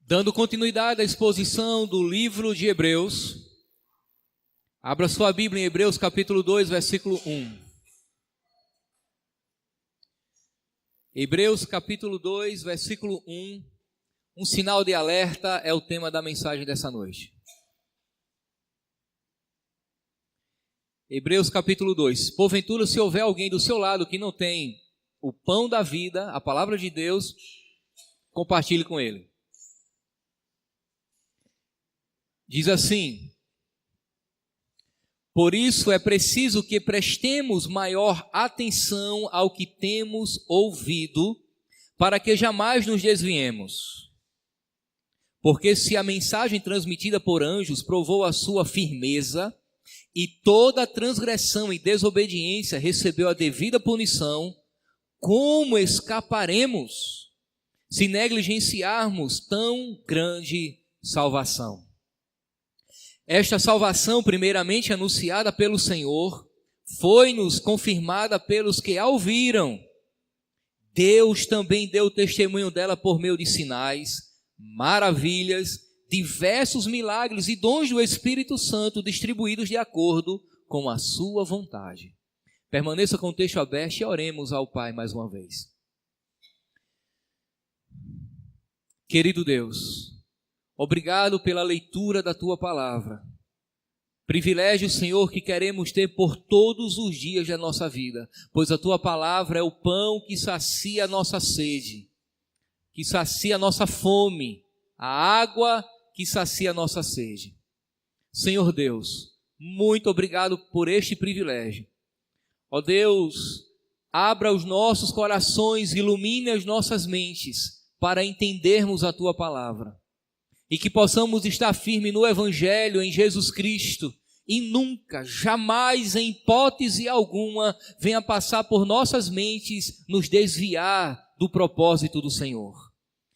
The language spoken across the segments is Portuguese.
Dando continuidade à exposição do livro de Hebreus, abra sua Bíblia em Hebreus capítulo 2, versículo 1. Hebreus capítulo 2, versículo 1. Um sinal de alerta é o tema da mensagem dessa noite. Hebreus capítulo 2. Porventura, se houver alguém do seu lado que não tem o pão da vida, a palavra de Deus, compartilhe com ele. Diz assim: por isso é preciso que prestemos maior atenção ao que temos ouvido, para que jamais nos desviemos. Porque se a mensagem transmitida por anjos provou a sua firmeza, e toda transgressão e desobediência recebeu a devida punição, como escaparemos se negligenciarmos tão grande salvação? Esta salvação, primeiramente anunciada pelo Senhor, foi-nos confirmada pelos que a ouviram. Deus também deu testemunho dela por meio de sinais, maravilhas, diversos milagres e dons do Espírito Santo distribuídos de acordo com a sua vontade. Permaneça com o texto aberto e oremos ao Pai mais uma vez. Querido Deus, obrigado pela leitura da Tua palavra. Privilégio, Senhor, que queremos ter por todos os dias da nossa vida, pois a Tua palavra é o pão que sacia a nossa sede, que sacia a nossa fome, a água que sacia a nossa sede. Senhor Deus, muito obrigado por este privilégio. Ó Deus, abra os nossos corações, ilumine as nossas mentes para entendermos a Tua palavra. E que possamos estar firmes no Evangelho, em Jesus Cristo, e nunca, jamais, em hipótese alguma, venha passar por nossas mentes nos desviar do propósito do Senhor.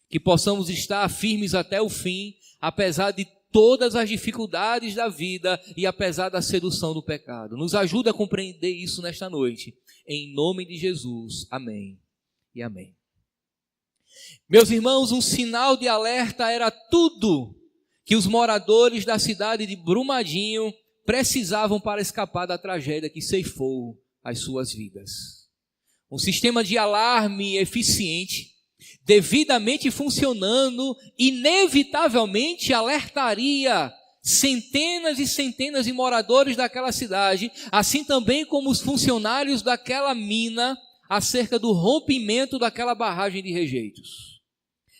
Que possamos estar firmes até o fim, apesar de todas as dificuldades da vida e apesar da sedução do pecado. Nos ajuda a compreender isso nesta noite. Em nome de Jesus. Amém e amém. Meus irmãos, um sinal de alerta era tudo que os moradores da cidade de Brumadinho precisavam para escapar da tragédia que ceifou as suas vidas. Um sistema de alarme eficiente, devidamente funcionando, inevitavelmente alertaria centenas e centenas de moradores daquela cidade, assim também como os funcionários daquela mina, acerca do rompimento daquela barragem de rejeitos.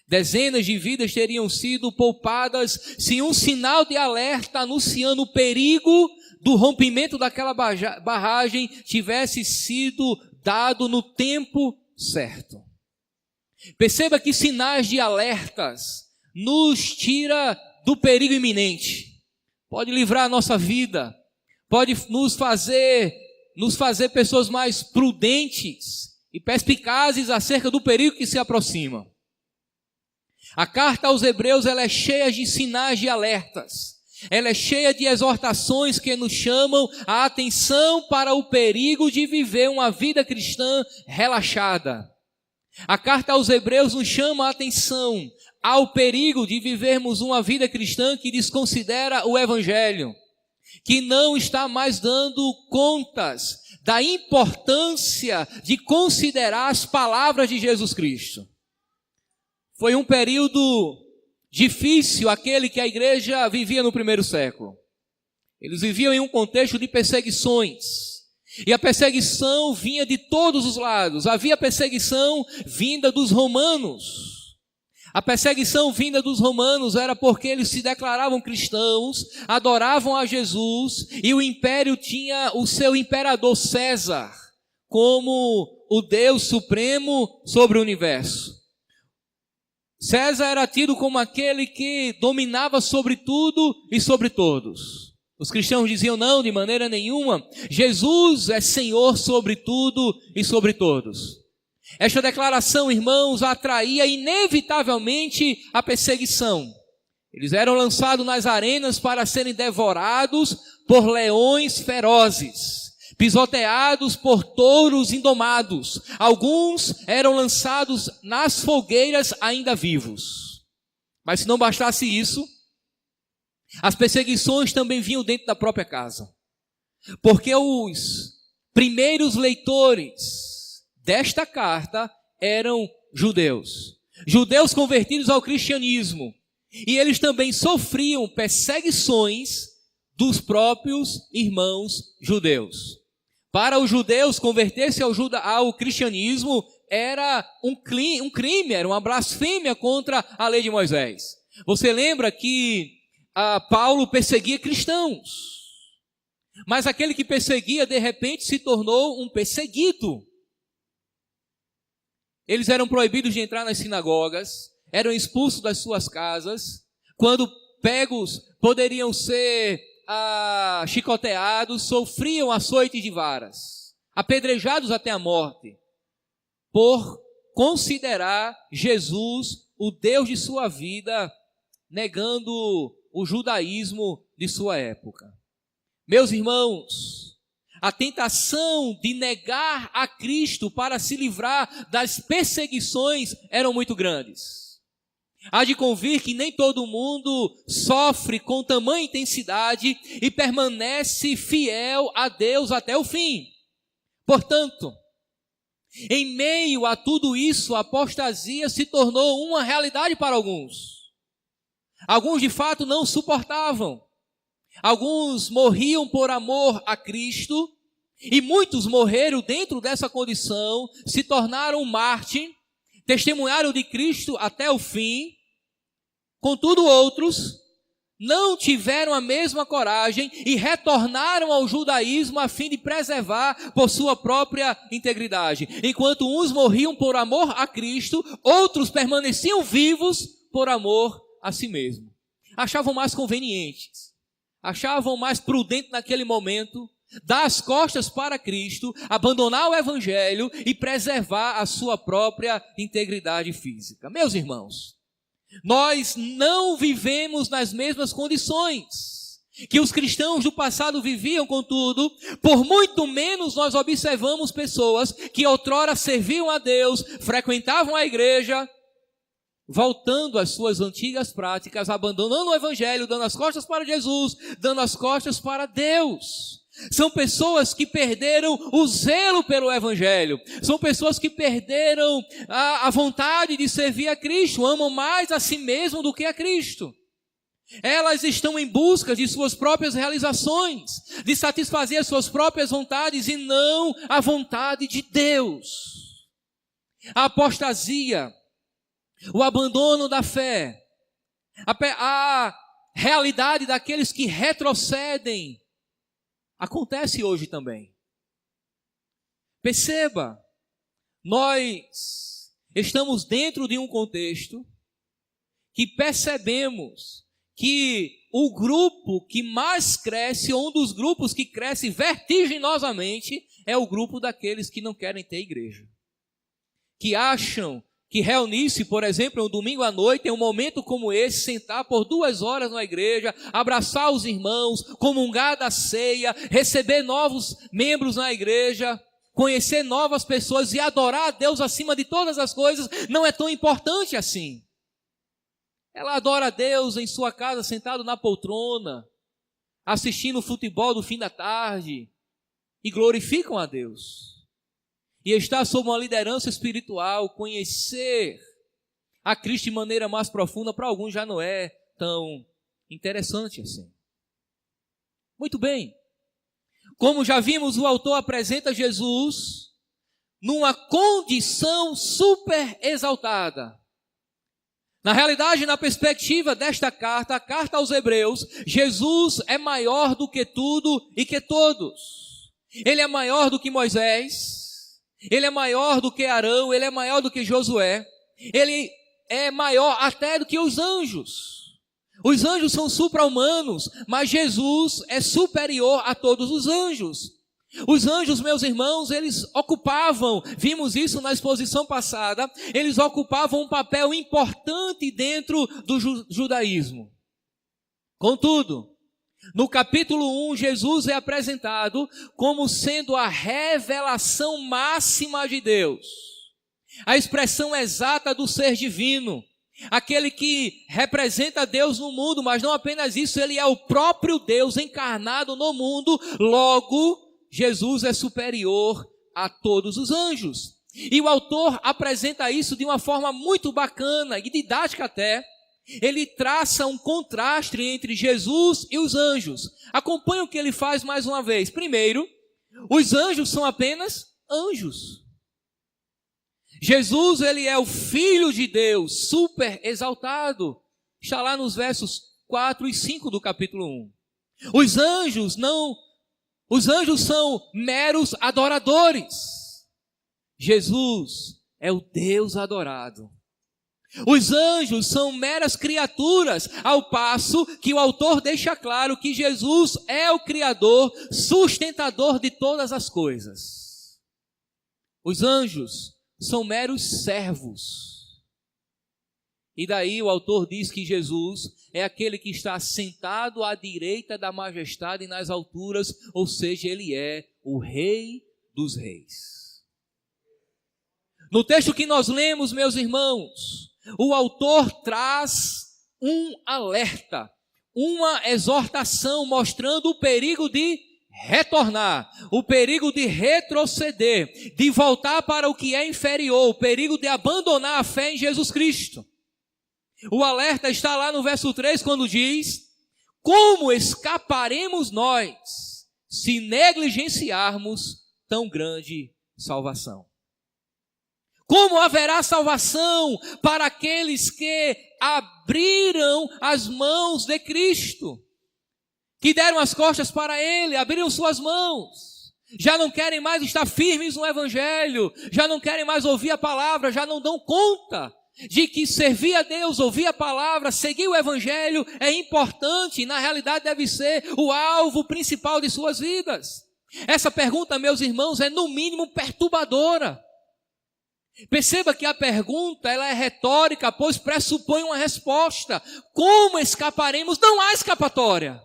Dezenas de vidas teriam sido poupadas se um sinal de alerta anunciando o perigo do rompimento daquela barragem tivesse sido dado no tempo certo. Perceba que sinais de alertas nos tira do perigo iminente. Pode livrar a nossa vida, pode nos fazer pessoas mais prudentes e perspicazes acerca do perigo que se aproxima. A carta aos Hebreus, ela é cheia de sinais de alertas. Ela é cheia de exortações que nos chamam a atenção para o perigo de viver uma vida cristã relaxada. A carta aos Hebreus nos chama a atenção ao perigo de vivermos uma vida cristã que desconsidera o Evangelho, que não está mais dando contas da importância de considerar as palavras de Jesus Cristo. Foi um período difícil aquele que a igreja vivia no primeiro século. Eles viviam em um contexto de perseguições. E a perseguição vinha de todos os lados. Havia perseguição vinda dos romanos. A perseguição vinda dos romanos era porque eles se declaravam cristãos, adoravam a Jesus, e o império tinha o seu imperador César como o Deus supremo sobre o universo. César era tido como aquele que dominava sobre tudo e sobre todos. Os cristãos diziam não, de maneira nenhuma. Jesus é Senhor sobre tudo e sobre todos. Esta declaração, irmãos, atraía inevitavelmente a perseguição. Eles eram lançados nas arenas para serem devorados por leões ferozes, pisoteados por touros indomados. Alguns eram lançados nas fogueiras ainda vivos. Mas se não bastasse isso, as perseguições também vinham dentro da própria casa. Porque os primeiros leitores desta carta eram judeus. Judeus convertidos ao cristianismo. E eles também sofriam perseguições dos próprios irmãos judeus. Para os judeus, converter-se ao cristianismo era um crime, era uma blasfêmia contra a lei de Moisés. Você lembra que Paulo perseguia cristãos. Mas aquele que perseguia, de repente, se tornou um perseguido. Eles eram proibidos de entrar nas sinagogas, eram expulsos das suas casas. Quando pegos, poderiam ser chicoteados, sofriam açoites de varas, apedrejados até a morte, por considerar Jesus o Deus de sua vida, negando o judaísmo de sua época. Meus irmãos, a tentação de negar a Cristo para se livrar das perseguições eram muito grandes. Há de convir que nem todo mundo sofre com tamanha intensidade e permanece fiel a Deus até o fim. Portanto, em meio a tudo isso, a apostasia se tornou uma realidade para alguns. Alguns de fato não suportavam. Alguns morriam por amor a Cristo e muitos morreram dentro dessa condição, se tornaram mártir, testemunharam de Cristo até o fim. Contudo, outros não tiveram a mesma coragem e retornaram ao judaísmo a fim de preservar por sua própria integridade. Enquanto uns morriam por amor a Cristo, outros permaneciam vivos por amor a si mesmo. Achavam mais convenientes, achavam mais prudente naquele momento dar as costas para Cristo, abandonar o evangelho e preservar a sua própria integridade física. Meus irmãos, nós não vivemos nas mesmas condições que os cristãos do passado viviam, contudo, por muito menos nós observamos pessoas que outrora serviam a Deus, frequentavam a igreja, voltando às suas antigas práticas, abandonando o evangelho, dando as costas para Jesus, dando as costas para Deus. São pessoas que perderam o zelo pelo evangelho. São pessoas que perderam a vontade de servir a Cristo, amam mais a si mesmo do que a Cristo. Elas estão em busca de suas próprias realizações, de satisfazer as suas próprias vontades e não a vontade de Deus. A apostasia, o abandono da fé, a realidade daqueles que retrocedem, acontece hoje também. Perceba, nós estamos dentro de um contexto que percebemos que o grupo que mais cresce, ou um dos grupos que cresce vertiginosamente, é o grupo daqueles que não querem ter igreja. Que acham que reunir-se, por exemplo, um domingo à noite, em um momento como esse, sentar por 2 horas na igreja, abraçar os irmãos, comungar da ceia, receber novos membros na igreja, conhecer novas pessoas e adorar a Deus acima de todas as coisas, não é tão importante assim. Ela adora a Deus em sua casa, sentado na poltrona, assistindo o futebol do fim da tarde, e glorificam a Deus. E estar sob uma liderança espiritual, conhecer a Cristo de maneira mais profunda, para alguns já não é tão interessante assim. Muito bem. Como já vimos, o autor apresenta Jesus numa condição super exaltada. Na realidade, na perspectiva desta carta, a carta aos Hebreus, Jesus é maior do que tudo e que todos. Ele é maior do que Moisés. Ele é maior do que Arão, ele é maior do que Josué, ele é maior até do que os anjos. Os anjos são supra-humanos, mas Jesus é superior a todos os anjos. Os anjos, meus irmãos, eles ocupavam, vimos isso na exposição passada, eles ocupavam um papel importante dentro do judaísmo. Contudo, no capítulo 1, Jesus é apresentado como sendo a revelação máxima de Deus, a expressão exata do ser divino. aquele que representa Deus no mundo, mas não apenas isso, ele é o próprio Deus encarnado no mundo, logo, Jesus é superior a todos os anjos. E o autor apresenta isso de uma forma muito bacana e didática até. Ele traça um contraste entre Jesus e os anjos. Acompanhe o que ele faz mais uma vez. Primeiro, os anjos são apenas anjos. Jesus, ele é o Filho de Deus, super exaltado. Está lá nos versos 4 e 5 do capítulo 1. Os anjos são meros adoradores. Jesus é o Deus adorado. Os anjos são meras criaturas, ao passo que o autor deixa claro que Jesus é o Criador, sustentador de todas as coisas. Os anjos são meros servos. E daí o autor diz que Jesus é aquele que está sentado à direita da majestade nas alturas, ou seja, ele é o Rei dos Reis. No texto que nós lemos, meus irmãos, o autor traz um alerta, uma exortação mostrando o perigo de retornar, o perigo de retroceder, de voltar para o que é inferior, o perigo de abandonar a fé em Jesus Cristo. O alerta está lá no verso 3, quando diz: como escaparemos nós se negligenciarmos tão grande salvação? Como haverá salvação para aqueles que abriram as mãos de Cristo, que deram as costas para Ele, abriram suas mãos, já não querem mais estar firmes no Evangelho, já não querem mais ouvir a palavra, já não dão conta de que servir a Deus, ouvir a palavra, seguir o Evangelho é importante, e na realidade deve ser o alvo principal de suas vidas. Essa pergunta, meus irmãos, é no mínimo perturbadora. Perceba que a pergunta ela é retórica, pois pressupõe uma resposta. Como escaparemos? Não há escapatória.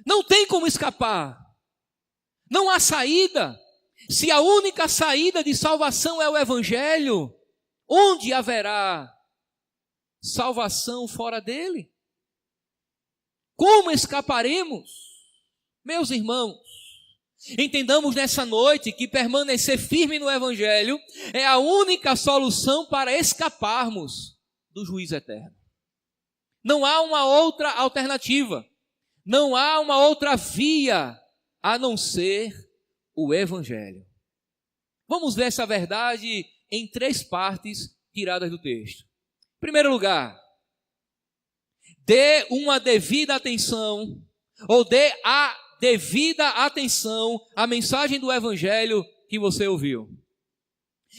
Não tem como escapar. Não há saída. Se a única saída de salvação é o Evangelho, onde haverá salvação fora dele? Como escaparemos? Meus irmãos, entendamos nessa noite que permanecer firme no Evangelho é a única solução para escaparmos do juízo eterno. Não há uma outra alternativa, não há uma outra via a não ser o Evangelho. Vamos ver essa verdade em 3 partes tiradas do texto. Em primeiro lugar, dê uma devida atenção, ou dê a devida atenção à mensagem do Evangelho que você ouviu.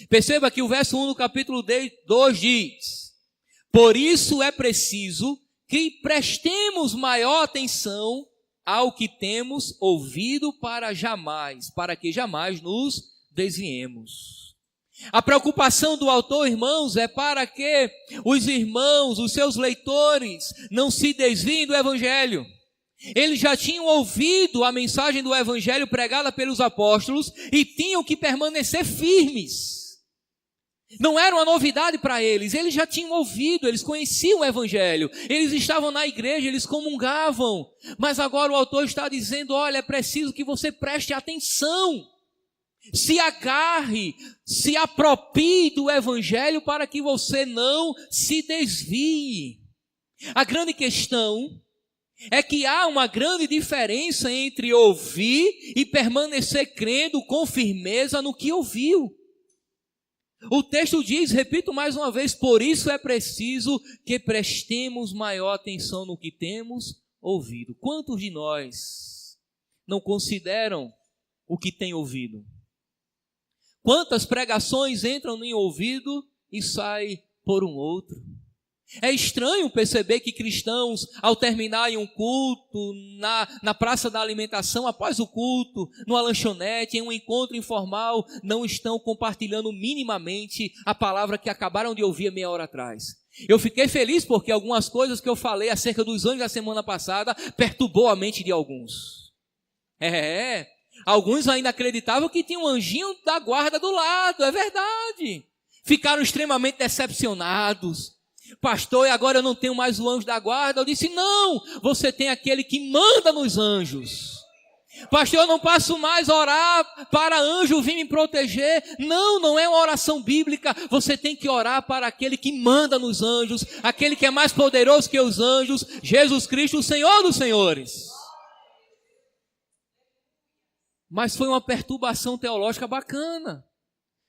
Perceba que o verso 1 do capítulo 2 diz: por isso é preciso que prestemos maior atenção ao que temos ouvido para que jamais nos desviemos. A preocupação do autor, irmãos, é para que os irmãos, os seus leitores, não se desviem do Evangelho. Eles já tinham ouvido a mensagem do Evangelho pregada pelos apóstolos e tinham que permanecer firmes. Não era uma novidade para eles, eles já tinham ouvido, eles conheciam o Evangelho, eles estavam na igreja, eles comungavam. Mas agora o autor está dizendo: olha, é preciso que você preste atenção, se agarre, se aproprie do Evangelho para que você não se desvie. A grande questão é que há uma grande diferença entre ouvir e permanecer crendo com firmeza no que ouviu. O texto diz, repito mais uma vez, por isso é preciso que prestemos maior atenção no que temos ouvido. Quantos de nós não consideram o que têm ouvido? Quantas pregações entram em um ouvido e saem por um outro? É estranho perceber que cristãos, ao terminarem um culto, na praça da alimentação, após o culto, numa lanchonete, em um encontro informal, não estão compartilhando minimamente a palavra que acabaram de ouvir meia hora atrás. Eu fiquei feliz porque algumas coisas que eu falei acerca dos anjos da semana passada perturbou a mente de alguns. Alguns ainda acreditavam que tinha um anjinho da guarda do lado, é verdade. Ficaram extremamente decepcionados. Pastor, e agora eu não tenho mais o anjo da guarda? Eu disse, não, você tem aquele que manda nos anjos. Pastor, eu não passo mais a orar para anjo vir me proteger. Não, não é uma oração bíblica. Você tem que orar para aquele que manda nos anjos, aquele que é mais poderoso que os anjos, Jesus Cristo, o Senhor dos senhores. Mas foi uma perturbação teológica bacana.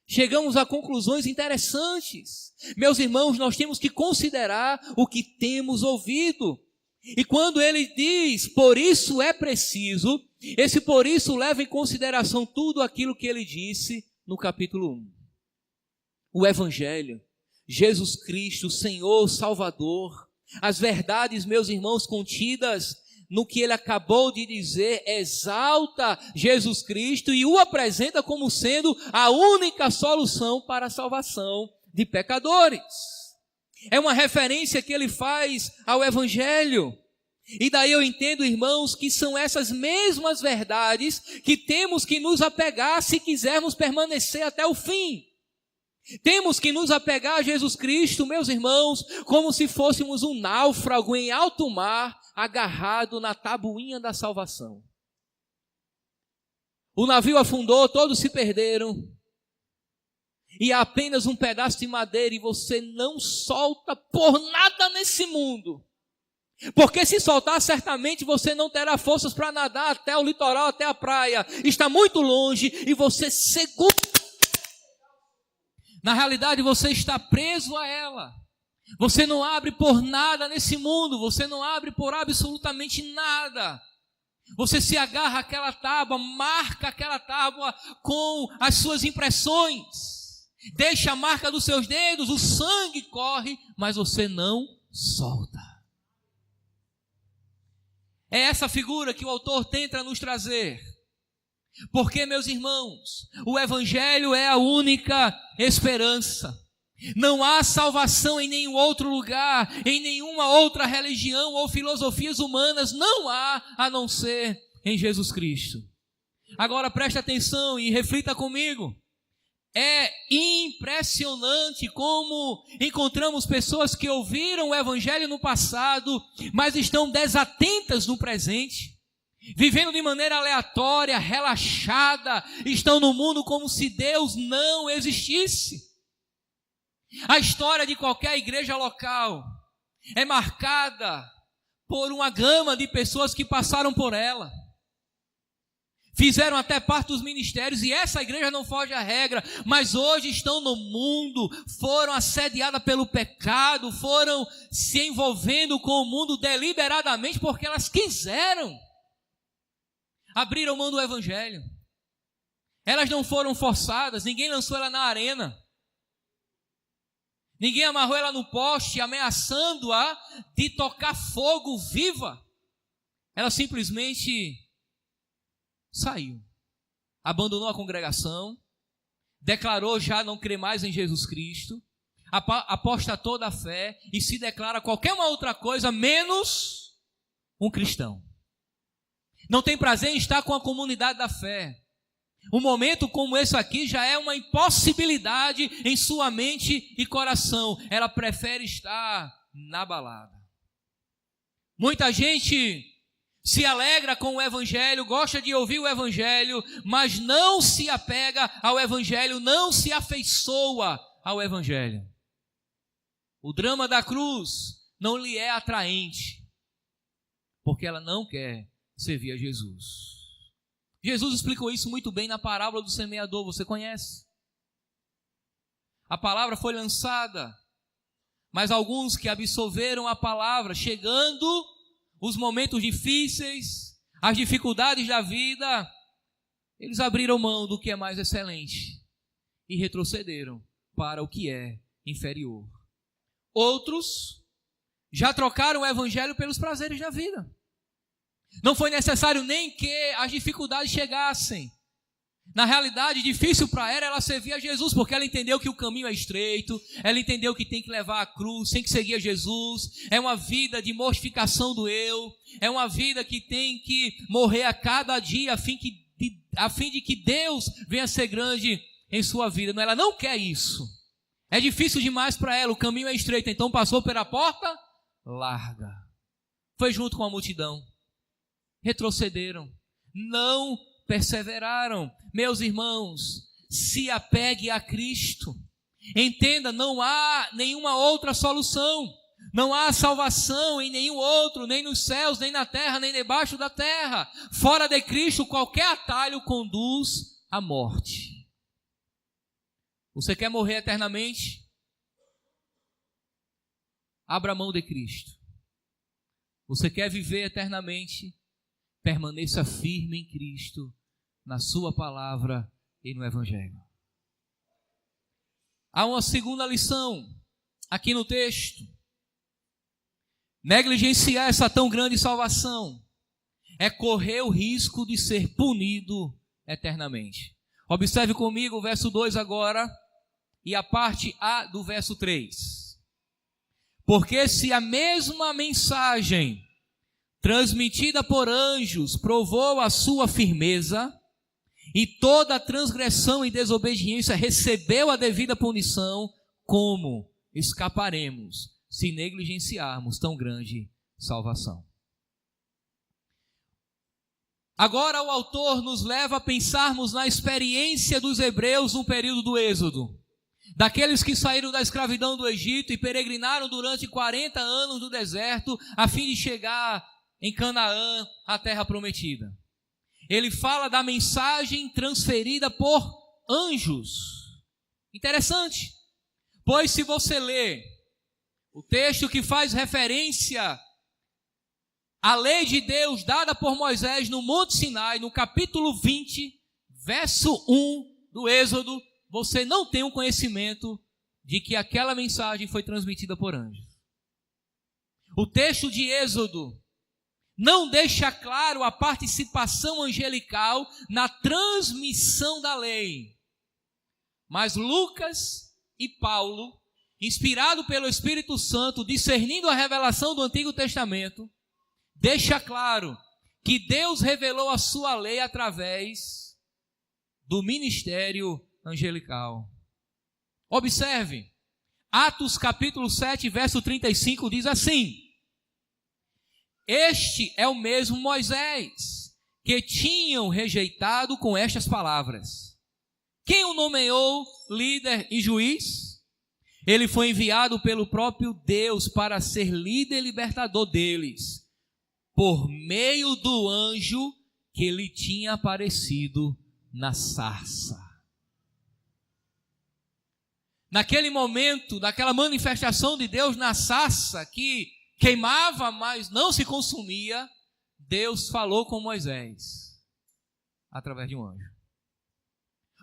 Chegamos a conclusões interessantes. Meus irmãos, nós temos que considerar o que temos ouvido. E quando ele diz, por isso é preciso, esse por isso leva em consideração tudo aquilo que ele disse no capítulo 1. O Evangelho, Jesus Cristo, Senhor, Salvador, as verdades, meus irmãos, contidas no que ele acabou de dizer, exalta Jesus Cristo e o apresenta como sendo a única solução para a salvação de pecadores. É uma referência que ele faz ao Evangelho. E daí eu entendo, irmãos, que são essas mesmas verdades que temos que nos apegar se quisermos permanecer até o fim. Temos que nos apegar a Jesus Cristo, meus irmãos, como se fôssemos um náufrago em alto mar, agarrado na tabuinha da salvação. O navio afundou, todos se perderam. E há apenas um pedaço de madeira e você não solta por nada nesse mundo. Porque se soltar, certamente você não terá forças para nadar até o litoral, até a praia. Está muito longe e você segura. Na realidade, você está preso a ela. Você não abre por nada nesse mundo. Você não abre por absolutamente nada. Você se agarra àquela tábua, marca aquela tábua com as suas impressões. Deixa a marca dos seus dedos, o sangue corre, mas você não solta. É essa figura que o autor tenta nos trazer. Porque, meus irmãos, o Evangelho é a única esperança. Não há salvação em nenhum outro lugar, em nenhuma outra religião ou filosofias humanas. Não há, a não ser em Jesus Cristo. Agora preste atenção e reflita comigo. É impressionante como encontramos pessoas que ouviram o Evangelho no passado, mas estão desatentas no presente, vivendo de maneira aleatória, relaxada, estão no mundo como se Deus não existisse. A história de qualquer igreja local é marcada por uma gama de pessoas que passaram por ela. Fizeram até parte dos ministérios e essa igreja não foge à regra, mas hoje estão no mundo, foram assediadas pelo pecado, foram se envolvendo com o mundo deliberadamente porque elas quiseram. Abriram mão do Evangelho. Elas não foram forçadas, ninguém lançou ela na arena. Ninguém amarrou ela no poste, ameaçando-a de tocar fogo viva. Ela simplesmente saiu, abandonou a congregação, declarou já não crer mais em Jesus Cristo, apostatou da fé e se declara qualquer uma outra coisa menos um cristão. Não tem prazer em estar com a comunidade da fé. Um momento como esse aqui já é uma impossibilidade em sua mente e coração. Ela prefere estar na balada. Muita gente se alegra com o Evangelho, gosta de ouvir o Evangelho, mas não se apega ao Evangelho, não se afeiçoa ao Evangelho. O drama da cruz não lhe é atraente, porque ela não quer servir a Jesus. Jesus explicou isso muito bem na parábola do semeador, você conhece? A palavra foi lançada, mas alguns que absorveram a palavra, chegando os momentos difíceis, as dificuldades da vida, eles abriram mão do que é mais excelente e retrocederam para o que é inferior. Outros já trocaram o Evangelho pelos prazeres da vida. Não foi necessário nem que as dificuldades chegassem. Na realidade, difícil para ela servir a Jesus, porque ela entendeu que o caminho é estreito, ela entendeu que tem que levar a cruz, tem que seguir a Jesus, é uma vida de mortificação do eu, é uma vida que tem que morrer a cada dia, a fim de que Deus venha ser grande em sua vida. Ela não quer isso, É difícil demais para ela, o caminho é estreito, então passou pela porta larga. Foi junto com a multidão. Retrocederam, não perseveraram. Meus irmãos, se apegue a Cristo. Entenda, não há nenhuma outra solução. Não há salvação em nenhum outro, nem nos céus, nem na terra, nem debaixo da terra. Fora de Cristo, qualquer atalho conduz à morte. Você quer morrer eternamente? Abra mão de Cristo. Você quer viver eternamente? Permaneça firme em Cristo, na sua palavra e no Evangelho. Há uma segunda lição aqui no texto. Negligenciar essa tão grande salvação é correr o risco de ser punido eternamente. Observe comigo o verso 2 agora e a parte A do verso 3. Porque se a mesma mensagem transmitida por anjos provou a sua firmeza, e toda transgressão e desobediência recebeu a devida punição, como escaparemos se negligenciarmos tão grande salvação? Agora o autor nos leva a pensarmos na experiência dos hebreus no período do Êxodo. Daqueles que saíram da escravidão do Egito e peregrinaram durante 40 anos no deserto, a fim de chegar em Canaã, a terra prometida. Ele fala da mensagem transferida por anjos. Interessante, pois se você ler o texto que faz referência à lei de Deus dada por Moisés no Monte Sinai, no capítulo 20, verso 1 do Êxodo, você não tem um conhecimento de que aquela mensagem foi transmitida por anjos. O texto de Êxodo não deixa claro a participação angelical na transmissão da lei. Mas Lucas e Paulo, inspirado pelo Espírito Santo, discernindo a revelação do Antigo Testamento, deixa claro que Deus revelou a sua lei através do ministério angelical. Observe, Atos capítulo 7, verso 35 diz assim: este é o mesmo Moisés que tinham rejeitado com estas palavras. Quem o nomeou líder e juiz? Ele foi enviado pelo próprio Deus para ser líder e libertador deles, por meio do anjo que lhe tinha aparecido na sarça. Naquele momento, naquela manifestação de Deus na sarça que queimava, mas não se consumia, Deus falou com Moisés através de um anjo.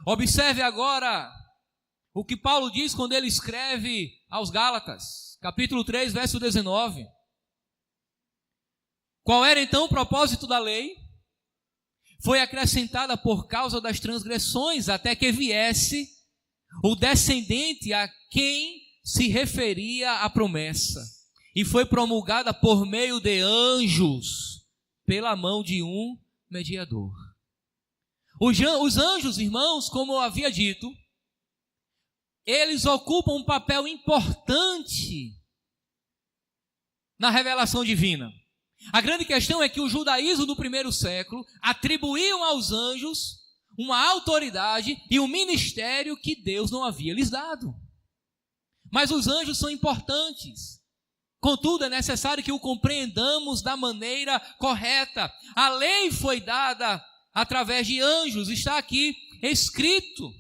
Observe agora o que Paulo diz quando ele escreve aos Gálatas, capítulo 3, verso 19. Qual era então o propósito da lei? Foi acrescentada por causa das transgressões, até que viesse o descendente a quem se referia a promessa. E foi promulgada por meio de anjos, pela mão de um mediador. Os anjos, irmãos, como eu havia dito, eles ocupam um papel importante na revelação divina. A grande questão é que o judaísmo do primeiro século atribuíam aos anjos uma autoridade e um ministério que Deus não havia lhes dado. Mas os anjos são importantes. Contudo, é necessário que o compreendamos da maneira correta. A lei foi dada através de anjos, está aqui escrito.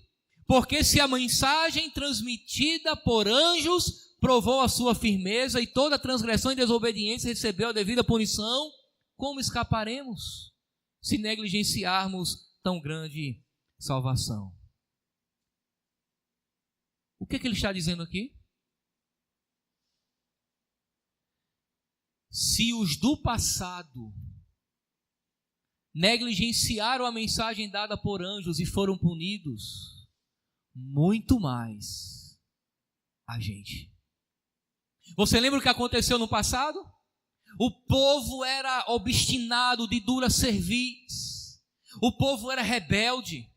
Porque se a mensagem transmitida por anjos provou a sua firmeza e toda transgressão e desobediência recebeu a devida punição, como escaparemos se negligenciarmos tão grande salvação? O que ele está dizendo aqui? Se os do passado negligenciaram a mensagem dada por anjos e foram punidos, muito mais a gente. Você lembra o que aconteceu no passado? O povo era obstinado, de dura cerviz. O povo era rebelde.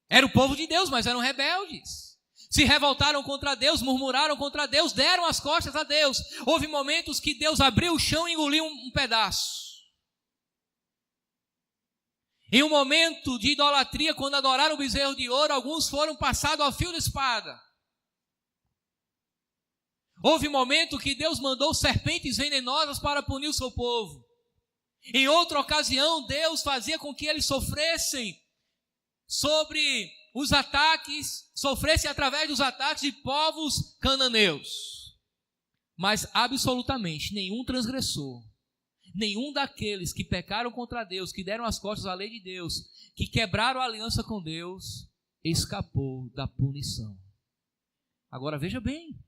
Era o povo de Deus, mas eram rebeldes. se revoltaram contra Deus, murmuraram contra Deus, deram as costas a Deus. Houve momentos que Deus abriu o chão e engoliu um pedaço. Em um momento de idolatria, quando adoraram o bezerro de ouro, alguns foram passados ao fio da espada. Houve momento que Deus mandou serpentes venenosas para punir o seu povo. Em outra ocasião, Deus fazia com que eles sofressem sofressem através dos ataques de povos cananeus. Mas absolutamente nenhum transgressor, nenhum daqueles que pecaram contra Deus, que deram as costas à lei de Deus, que quebraram a aliança com Deus, escapou da punição. Agora veja bem,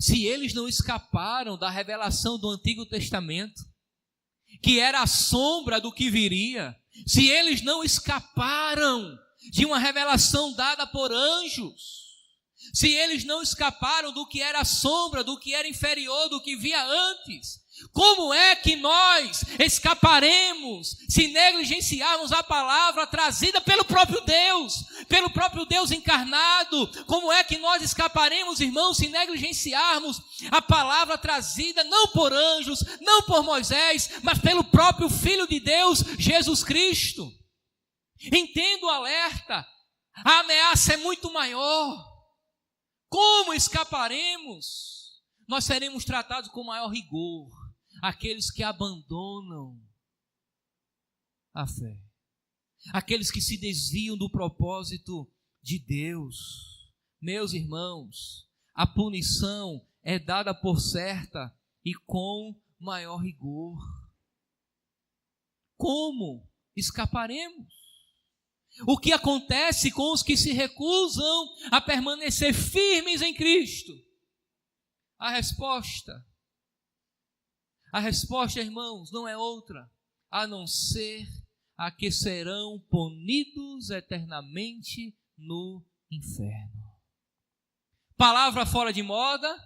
se eles não escaparam da revelação do Antigo Testamento, que era a sombra do que viria, se eles não escaparam de uma revelação dada por anjos, se eles não escaparam do que era a sombra, do que era inferior, do que via antes, como é que nós escaparemos se negligenciarmos a palavra trazida pelo próprio Deus encarnado? Como é que nós escaparemos, irmãos, se negligenciarmos a palavra trazida não por anjos, não por Moisés, mas pelo próprio Filho de Deus, Jesus Cristo? Entendo o alerta, a ameaça é muito maior. Como escaparemos? Nós seremos tratados com maior rigor, aqueles que abandonam a fé, aqueles que se desviam do propósito de Deus. Meus irmãos, a punição é dada por certa e com maior rigor. Como escaparemos? O que acontece com os que se recusam a permanecer firmes em Cristo? A resposta, irmãos, não é outra a não ser a que serão punidos eternamente no inferno. Palavra fora de moda,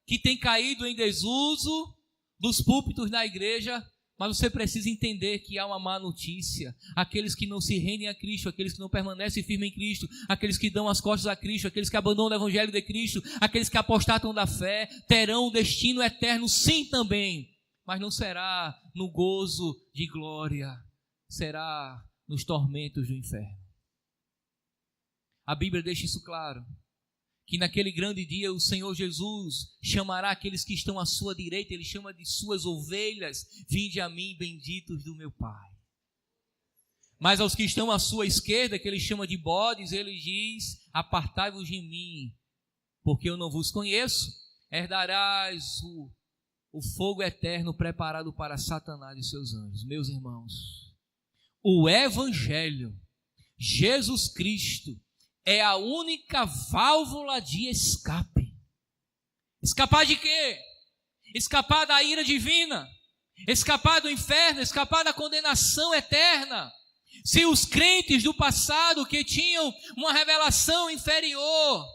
que tem caído em desuso dos púlpitos da igreja, mas você precisa entender que há uma má notícia. Aqueles que não se rendem a Cristo, aqueles que não permanecem firmes em Cristo, aqueles que dão as costas a Cristo, aqueles que abandonam o evangelho de Cristo, aqueles que apostatam da fé, terão um destino eterno, sim, também. Mas não será no gozo de glória, será nos tormentos do inferno. A Bíblia deixa isso claro, que naquele grande dia o Senhor Jesus chamará aqueles que estão à sua direita, Ele chama de suas ovelhas: vinde a mim, benditos do meu Pai. Mas aos que estão à sua esquerda, que Ele chama de bodes, Ele diz: apartai-vos de mim, porque eu não vos conheço. Herdarás o fogo eterno preparado para Satanás e seus anjos. Meus irmãos, o Evangelho, Jesus Cristo, é a única válvula de escape. Escapar de quê? Escapar da ira divina, escapar do inferno, escapar da condenação eterna. Se os crentes do passado que tinham uma revelação inferior,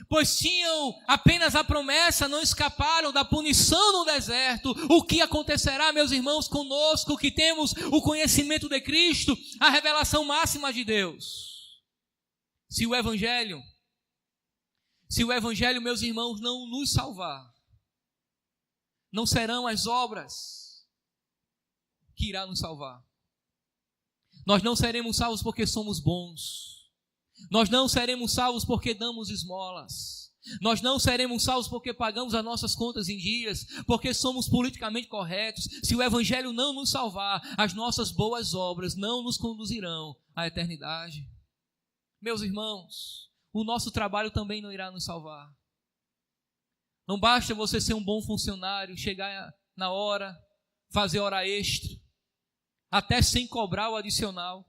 pois tinham apenas a promessa, não escaparam da punição no deserto, o que acontecerá, meus irmãos, conosco que temos o conhecimento de Cristo, a revelação máxima de Deus? Se o Evangelho, meus irmãos, não nos salvar, não serão as obras que irá nos salvar. Nós não seremos salvos porque somos bons. Nós não seremos salvos porque damos esmolas. Nós não seremos salvos porque pagamos as nossas contas em dias, porque somos politicamente corretos. Se o Evangelho não nos salvar, as nossas boas obras não nos conduzirão à eternidade. Meus irmãos, o nosso trabalho também não irá nos salvar. Não basta você ser um bom funcionário, chegar na hora, fazer hora extra, até sem cobrar o adicional.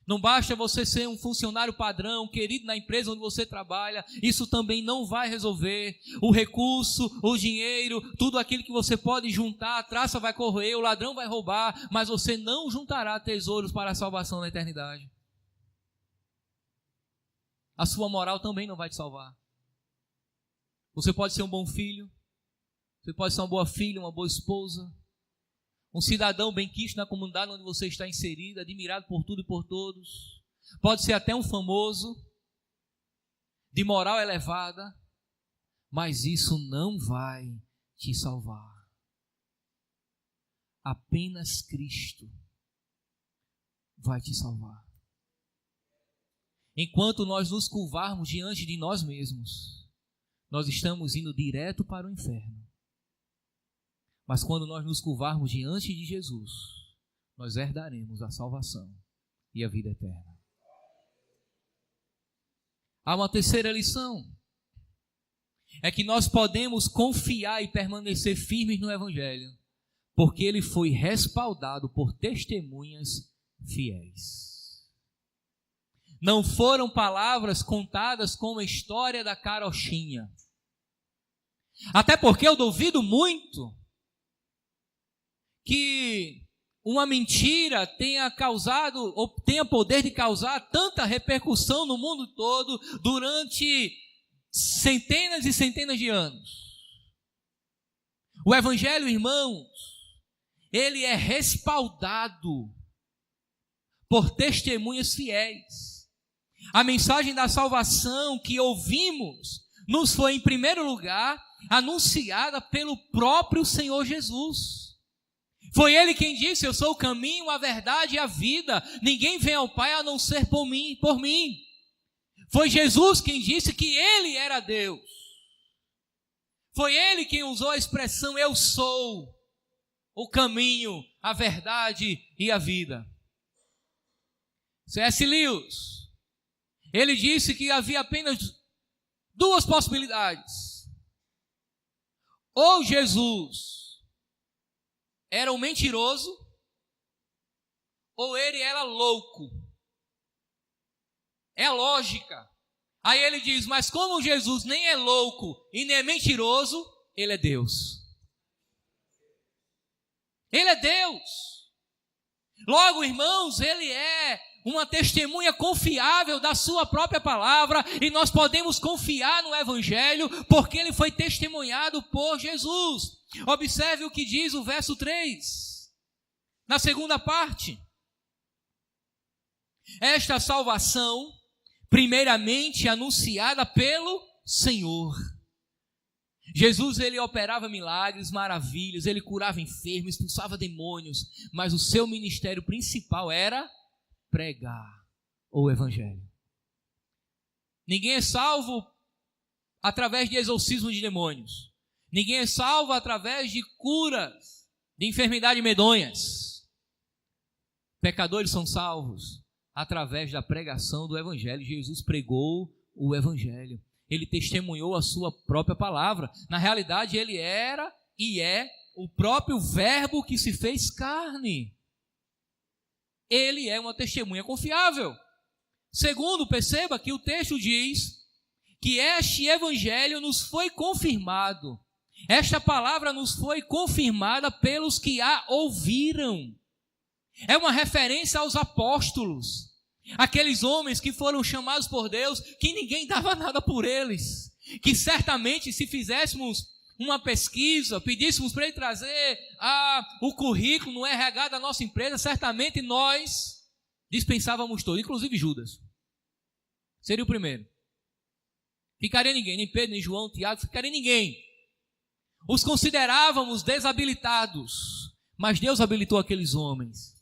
Não basta você ser um funcionário padrão, querido na empresa onde você trabalha, isso também não vai resolver. O recurso, o dinheiro, tudo aquilo que você pode juntar, a traça vai correr, o ladrão vai roubar, mas você não juntará tesouros para a salvação na eternidade. A sua moral também não vai te salvar. Você pode ser um bom filho, você pode ser uma boa filha, uma boa esposa, um cidadão bem-quisto na comunidade onde você está inserido, admirado por tudo e por todos. Pode ser até um famoso, de moral elevada, mas isso não vai te salvar. Apenas Cristo vai te salvar. Enquanto nós nos curvarmos diante de nós mesmos, nós estamos indo direto para o inferno. Mas quando nós nos curvarmos diante de Jesus, nós herdaremos a salvação e a vida eterna. Há uma terceira lição. É que nós podemos confiar e permanecer firmes no Evangelho, porque ele foi respaldado por testemunhas fiéis. Não foram palavras contadas como a história da carochinha. Até porque eu duvido muito que uma mentira tenha causado ou tenha poder de causar tanta repercussão no mundo todo durante centenas e centenas de anos. O Evangelho, irmãos, ele é respaldado por testemunhas fiéis. A mensagem da salvação que ouvimos nos foi, em primeiro lugar, anunciada pelo próprio Senhor Jesus. Foi Ele quem disse: eu sou o caminho, a verdade e a vida. Ninguém vem ao Pai a não ser por mim. Foi Jesus quem disse que Ele era Deus. Foi Ele quem usou a expressão: eu sou o caminho, a verdade e a vida. C.S. Lewis, ele disse que havia apenas duas possibilidades. Ou Jesus era um mentiroso, ou ele era louco. É lógica. Aí ele diz: mas como Jesus nem é louco e nem é mentiroso, ele é Deus. Ele é Deus. Logo, irmãos, ele é uma testemunha confiável da sua própria palavra, e nós podemos confiar no Evangelho, porque ele foi testemunhado por Jesus. Observe o que diz o verso 3, na segunda parte. Esta salvação, primeiramente anunciada pelo Senhor. Jesus, ele operava milagres, maravilhas, ele curava enfermos, expulsava demônios, mas o seu ministério principal era pregar o Evangelho. Ninguém é salvo através de exorcismo de demônios. Ninguém é salvo através de curas de enfermidades medonhas. Pecadores são salvos através da pregação do Evangelho. Jesus pregou o Evangelho. Ele testemunhou a sua própria palavra. Na realidade, ele era e é o próprio Verbo que se fez carne. Ele é uma testemunha confiável. Segundo, perceba que o texto diz que este Evangelho nos foi confirmado. Esta palavra nos foi confirmada pelos que a ouviram. É uma referência aos apóstolos. Aqueles homens que foram chamados por Deus, que ninguém dava nada por eles. Que certamente, se fizéssemos uma pesquisa, pedíssemos para ele trazer o currículo no RH da nossa empresa, certamente nós dispensávamos todos, inclusive Judas. Seria o primeiro. Ficaria ninguém, nem Pedro, nem João, Tiago, ficaria ninguém. Os considerávamos desabilitados, mas Deus habilitou aqueles homens.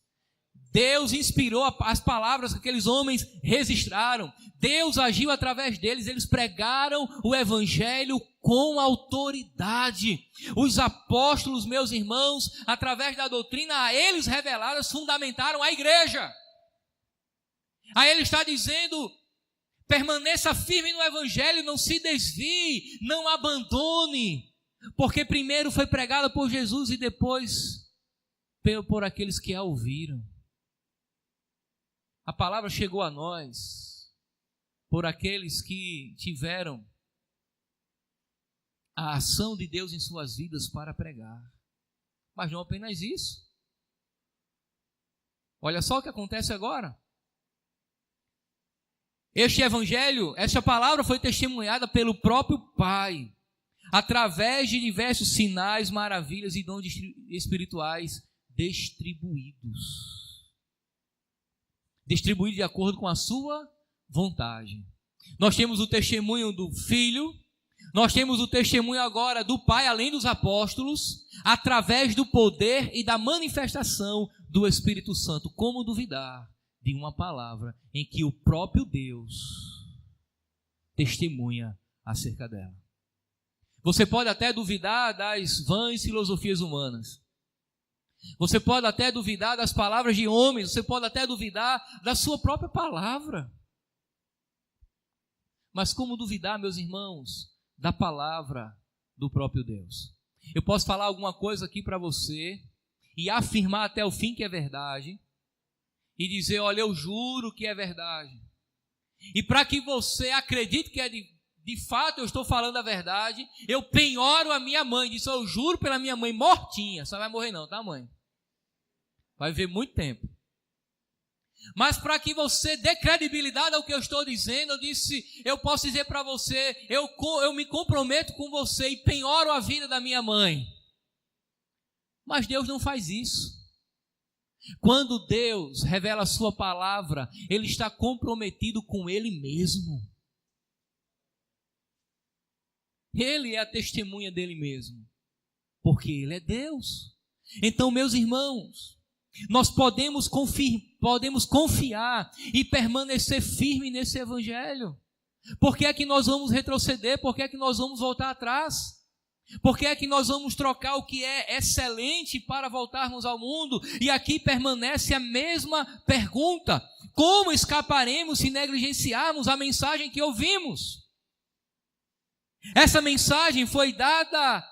Deus inspirou as palavras que aqueles homens registraram. Deus agiu através deles. Eles pregaram o Evangelho com autoridade. Os apóstolos, meus irmãos, através da doutrina a eles reveladas, fundamentaram a igreja. Aí ele está dizendo: permaneça firme no Evangelho, não se desvie, não abandone. Porque primeiro foi pregada por Jesus e depois por aqueles que a ouviram. A palavra chegou a nós por aqueles que tiveram a ação de Deus em suas vidas para pregar. Mas não apenas isso. Olha só o que acontece agora. Este Evangelho, esta palavra foi testemunhada pelo próprio Pai, através de diversos sinais, maravilhas e dons espirituais distribuídos de acordo com a sua vontade. Nós temos o testemunho do Filho, nós temos o testemunho agora do Pai, além dos apóstolos, através do poder e da manifestação do Espírito Santo. Como duvidar de uma palavra em que o próprio Deus testemunha acerca dela? Você pode até duvidar das vãs filosofias humanas. Você pode até duvidar das palavras de homens. Você pode até duvidar da sua própria palavra. Mas como duvidar, meus irmãos, da palavra do próprio Deus? Eu posso falar alguma coisa aqui para você e afirmar até o fim que é verdade e dizer, olha, eu juro que é verdade. E para que você acredite que é de fato eu estou falando a verdade, eu penhoro a minha mãe, disse, eu juro pela minha mãe mortinha, você não vai morrer não, tá, mãe? Vai viver muito tempo. Mas para que você dê credibilidade ao que eu estou dizendo, eu disse, eu posso dizer para você, eu me comprometo com você e penhoro a vida da minha mãe. Mas Deus não faz isso. Quando Deus revela a sua palavra, Ele está comprometido com Ele mesmo. Ele é a testemunha dele mesmo, porque Ele é Deus. Então, meus irmãos, nós podemos confiar e permanecer firme nesse evangelho. Por que é que nós vamos retroceder? Por que é que nós vamos voltar atrás? Por que é que nós vamos trocar o que é excelente para voltarmos ao mundo? E aqui permanece a mesma pergunta: como escaparemos se negligenciarmos a mensagem que ouvimos? Essa mensagem foi dada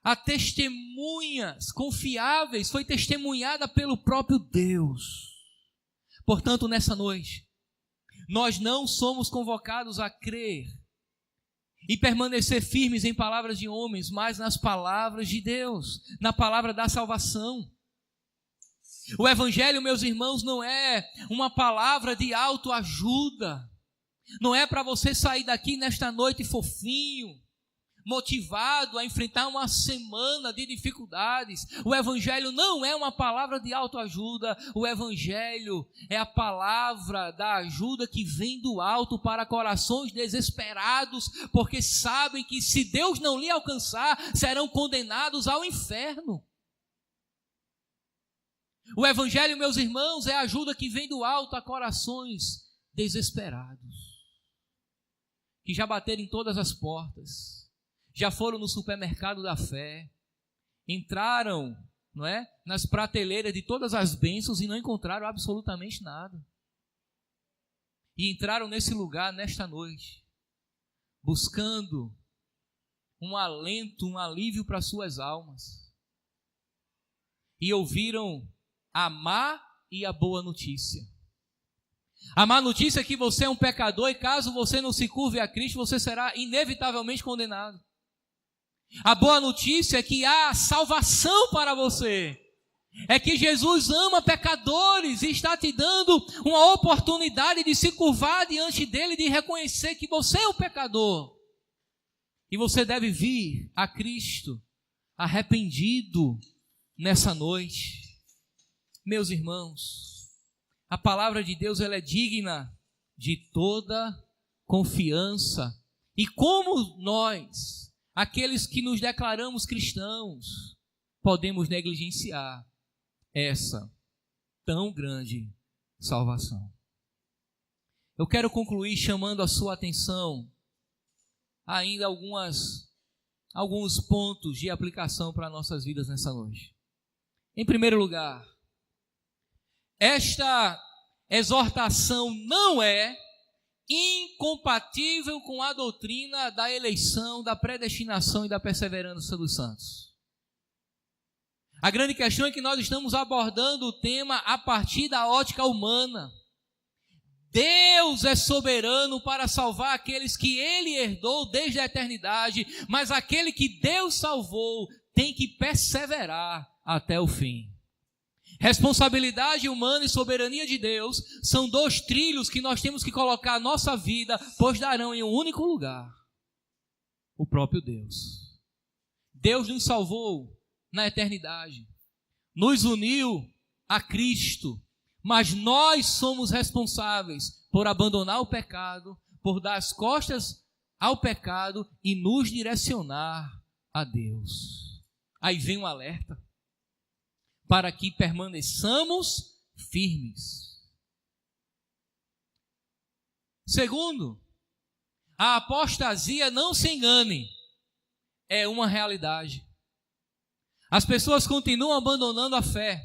a testemunhas confiáveis, foi testemunhada pelo próprio Deus. Portanto, nessa noite, nós não somos convocados a crer e permanecer firmes em palavras de homens, mas nas palavras de Deus, na palavra da salvação. O evangelho, meus irmãos, não é uma palavra de autoajuda. Não é para você sair daqui nesta noite fofinho, motivado a enfrentar uma semana de dificuldades. O evangelho não é uma palavra de autoajuda. O evangelho é a palavra da ajuda que vem do alto para corações desesperados, porque sabem que se Deus não lhe alcançar, serão condenados ao inferno. O evangelho, meus irmãos, é a ajuda que vem do alto a corações desesperados, que já bateram em todas as portas, já foram no supermercado da fé, entraram, não é, nas prateleiras de todas as bênçãos e não encontraram absolutamente nada. E entraram nesse lugar nesta noite, buscando um alento, um alívio para suas almas. E ouviram a má e a boa notícia. A má notícia é que você é um pecador e caso você não se curve a Cristo, você será inevitavelmente condenado. A boa notícia é que há salvação para você. É que Jesus ama pecadores e está te dando uma oportunidade de se curvar diante dele, de reconhecer que você é um pecador. E você deve vir a Cristo arrependido nessa noite. Meus irmãos, a palavra de Deus, ela é digna de toda confiança. E como nós, aqueles que nos declaramos cristãos, podemos negligenciar essa tão grande salvação? Eu quero concluir chamando a sua atenção a ainda alguns pontos de aplicação para nossas vidas nessa noite. Em primeiro lugar, esta exortação não é incompatível com a doutrina da eleição, da predestinação e da perseverança dos santos. A grande questão é que nós estamos abordando o tema a partir da ótica humana. Deus é soberano para salvar aqueles que Ele herdou desde a eternidade, mas aquele que Deus salvou tem que perseverar até o fim. Responsabilidade humana e soberania de Deus são dois trilhos que nós temos que colocar a nossa vida, pois darão em um único lugar: o próprio Deus. Deus nos salvou na eternidade, nos uniu a Cristo, Mas nós somos responsáveis por abandonar o pecado, por dar as costas ao pecado e nos direcionar a Deus. Aí vem um alerta para que permaneçamos firmes. Segundo, a apostasia, não se engane, é uma realidade. As pessoas continuam abandonando a fé.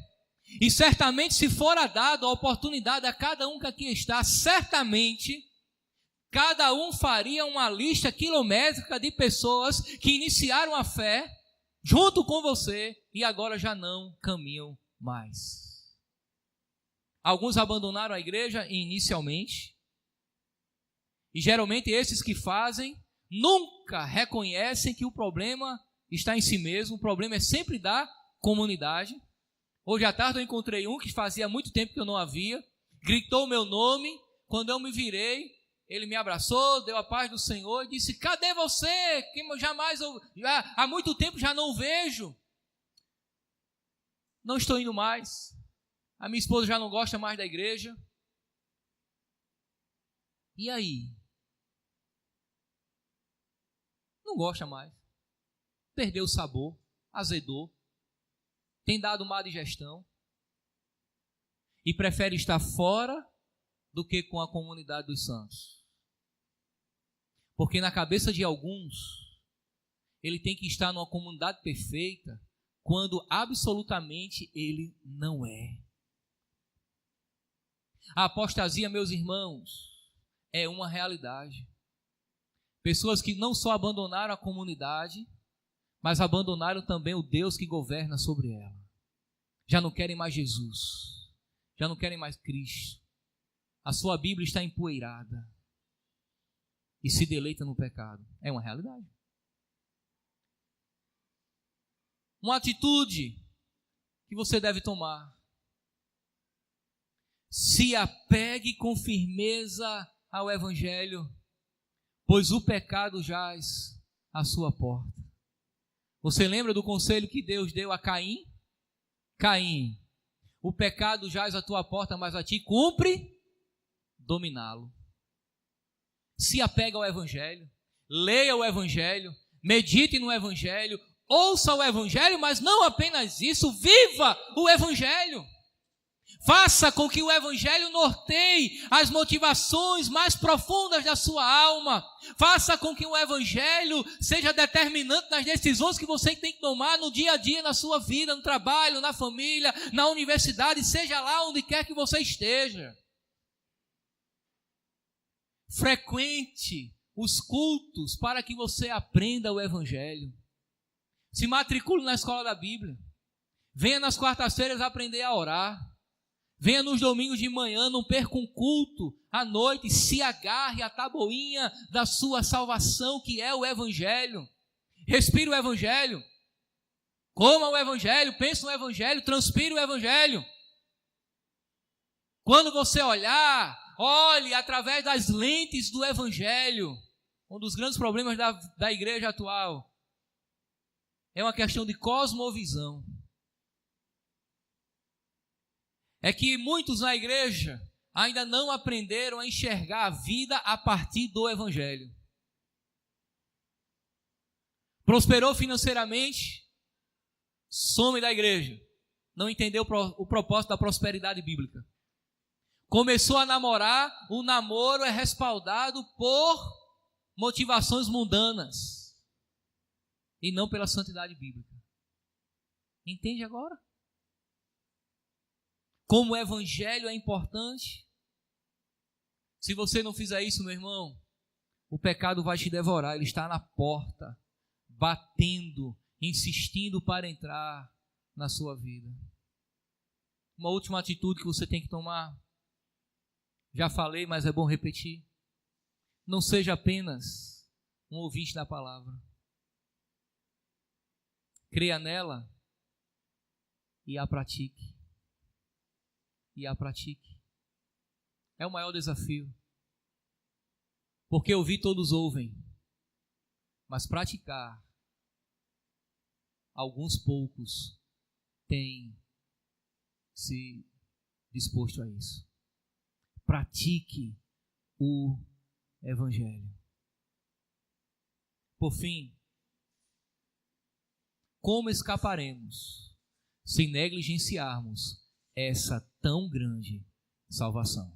E certamente, se fora dado a oportunidade a cada um que aqui está, certamente cada um faria uma lista quilométrica de pessoas que iniciaram a fé junto com você e agora já não caminham mais. Alguns abandonaram a igreja inicialmente, e geralmente esses que fazem nunca reconhecem que o problema está em si mesmo, o problema é sempre da comunidade. Hoje à tarde eu encontrei um que fazia muito tempo que eu não havia, gritou o meu nome, quando eu me virei, ele me abraçou, deu a paz do Senhor e disse: cadê você? Que há muito tempo já não o vejo. Não estou indo mais. A minha esposa já não gosta mais da igreja. E aí? Não gosta mais. Perdeu o sabor, azedou, tem dado má digestão e prefere estar fora do que com a comunidade dos santos. Porque na cabeça de alguns, ele tem que estar numa comunidade perfeita, quando absolutamente ele não é. A apostasia, meus irmãos, é uma realidade. Pessoas que não só abandonaram a comunidade, mas abandonaram também o Deus que governa sobre ela. Já não querem mais Jesus, já não querem mais Cristo. A sua Bíblia está empoeirada e se deleita no pecado. É uma realidade. Uma atitude que você deve tomar: se apegue com firmeza ao Evangelho, pois o pecado jaz à sua porta. Você lembra do conselho que Deus deu a Caim? Caim, o pecado jaz à tua porta, mas a ti cumpre dominá-lo. Se apega ao Evangelho, leia o Evangelho, medite no Evangelho, ouça o Evangelho, mas não apenas isso, viva o Evangelho. Faça com que o Evangelho norteie as motivações mais profundas da sua alma. Faça com que o Evangelho seja determinante nas decisões que você tem que tomar no dia a dia, na sua vida, no trabalho, na família, na universidade, seja lá onde quer que você esteja. Frequente os cultos para que você aprenda o Evangelho. Se matricule na escola da Bíblia. Venha nas quartas-feiras aprender a orar. Venha nos domingos de manhã, não perca um culto à noite, se agarre à tabuinha da sua salvação, que é o Evangelho. Respire o Evangelho, coma o Evangelho, pense no Evangelho, transpire o Evangelho. Quando você olhar, olhe através das lentes do Evangelho. Um dos grandes problemas da igreja atual é uma questão de cosmovisão. É que muitos na igreja ainda não aprenderam a enxergar a vida a partir do Evangelho. Prosperou financeiramente, some da igreja. Não entendeu o propósito da prosperidade bíblica. Começou a namorar, o namoro é respaldado por motivações mundanas e não pela santidade bíblica. Entende agora? Como o Evangelho é importante. Se você não fizer isso, meu irmão, o pecado vai te devorar. Ele está na porta, batendo, insistindo para entrar na sua vida. Uma última atitude que você tem que tomar. Já falei, mas é bom repetir. Não seja apenas um ouvinte da palavra. Creia nela e a pratique. E a pratique. É o maior desafio. Porque ouvir todos ouvem, mas praticar, alguns poucos têm se disposto a isso. Pratique o Evangelho. Por fim, como escaparemos se negligenciarmos essa tão grande salvação?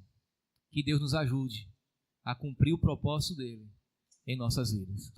Que Deus nos ajude a cumprir o propósito dele em nossas vidas.